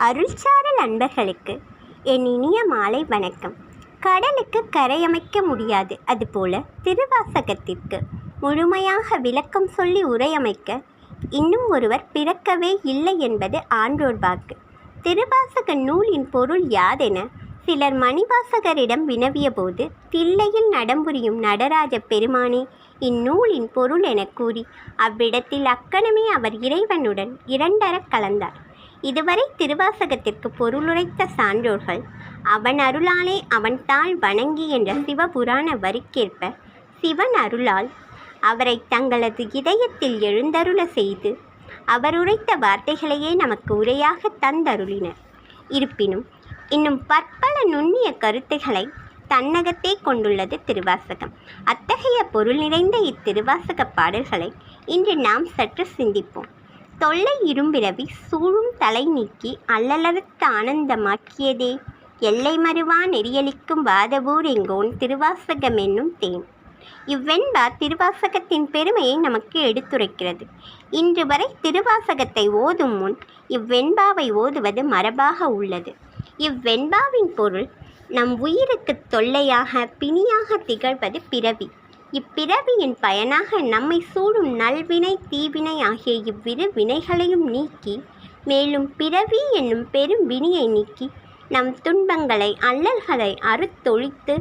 அருள்சாரல் அன்பர்களுக்கு என் இனிய மாலை வணக்கம். கடலுக்கு கரையமைக்க முடியாது, அதுபோல திருவாசகத்திற்கு முழுமையாக விளக்கம் சொல்லி உரையமைக்க இன்னும் ஒருவர் பிறக்கவே இல்லை என்பது ஆன்றோர் வாக்கு. திருவாசக நூலின் பொருள் யாதென சிலர் மணிவாசகரிடம் வினவிய போது, தில்லையில் நடம்புரியும் நடராஜ பெருமானே இந்நூலின் பொருள் என கூறி அவ்விடத்தில் அக்கணமே அவர் இறைவனுடன் இரண்டரக் கலந்தார். இதுவரை திருவாசகத்திற்கு பொருளுரைத்த சான்றோர்கள் அவன் அருளாலே அவன் தாள் வணங்கி என்ற சிவபுராண வரிக்கேற்ப சிவன் அருளால் அவரை தங்களது இதயத்தில் எழுந்தருள செய்து அவர் உரைத்த வார்த்தைகளையே நமக்கு உரையாக தந்தருளினர். இருப்பினும் இன்னும் பற்பல நுண்ணிய கருத்துக்களை தன்னகத்தே கொண்டுள்ளது திருவாசகம். அத்தகைய பொருள் நிறைந்த இத்திருவாசக பாடல்களை இன்று நாம் சற்று சிந்திப்போம். தொல்லை இரும்பிறவி சூழும் தலை நீக்கி அல்லலறுத்த ஆனந்தமாக்கியதே எல்லை மறுவா நெறியளிக்கும் வாதவூர் எங்கோன் திருவாசகம் என்னும் தேன். இவ்வெண்பா திருவாசகத்தின் பெருமையை நமக்கு எடுத்துரைக்கிறது. இன்று வரை திருவாசகத்தை ஓதும் முன் இவ்வெண்பாவை ஓதுவது மரபாக உள்ளது. இவ்வெண்பாவின் பொருள் நம் உயிருக்கு தொல்லையாக பிணியாக திகழ்வது பிறவி. இப்பிறவியின் பயனாக நம்மை சூழும் நல்வினை தீவினை ஆகிய இவ்விரு வினைகளையும் நீக்கி, மேலும் பிறவி என்னும் பெரும் வினியை நீக்கி நம் துன்பங்களை அல்லல்களை அறுத்தொழித்து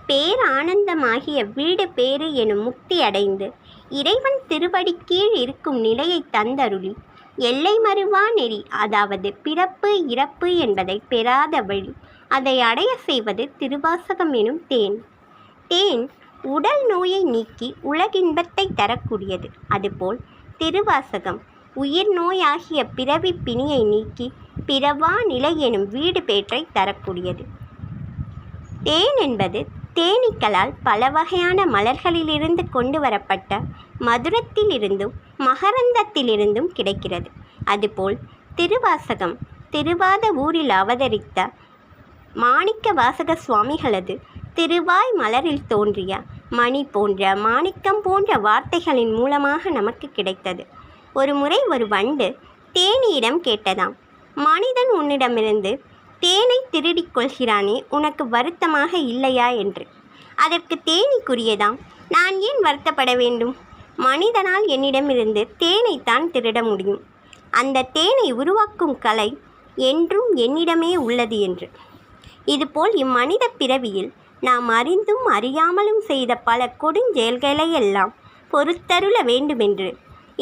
பேரானந்தமாகிய வீடு பேறு எனும் முக்தி அடைந்து இறைவன் திருவடி கீழ் இருக்கும் நிலையை தந்தருளி எல்லை மறுவா நெறி, அதாவது பிறப்பு இறப்பு என்பதை பெறாத வழி, அதை அடைய செய்வது திருவாசகம் எனும் தேன். தேன் உடல் நோயை நீக்கி உலகின்பத்தை தரக்கூடியது. அதுபோல் திருவாசகம் உயிர் நோயாகிய பிறவி பிணியை நீக்கி பிறவா நிலை எனும் வீடு பேற்றை தரக்கூடியது. தேன் என்பது தேனீக்களால் பல வகையான மலர்களிலிருந்து கொண்டு வரப்பட்ட மதுரத்திலிருந்தும் மகரந்தத்திலிருந்தும் கிடைக்கிறது. அதுபோல் திருவாசகம் திருவாத ஊரில் அவதரித்த மாணிக்க வாசக சுவாமிகளது திருவாய் மலரில் தோன்றிய மணி போன்ற மாணிக்கம் போன்ற வார்த்தைகளின் மூலமாக நமக்கு கிடைத்தது. ஒரு முறை ஒரு வண்டு தேனியிடம் கேட்டதாம், மனிதன் உன்னிடமிருந்து தேனை திருடிக் கொள்கிறானே, உனக்கு வருத்தமாக இல்லையா என்று. அதற்கு தேனி கூறியதாம், நான் ஏன் வருத்தப்பட வேண்டும்? மனிதனால் என்னிடமிருந்து தேனைத்தான் திருட முடியும். அந்த தேனை உருவாக்கும் கலை என்றும் என்னிடமே உள்ளது என்று. இதுபோல் இம்மனித பிறவியில் நாம் அறிந்தும் அறியாமலும் செய்த பல கொடுஞ்செயல்களையெல்லாம் பொறுத்தருள வேண்டுமென்று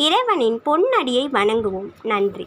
இறைவனின் பொன்னடியை வணங்குவோம். நன்றி.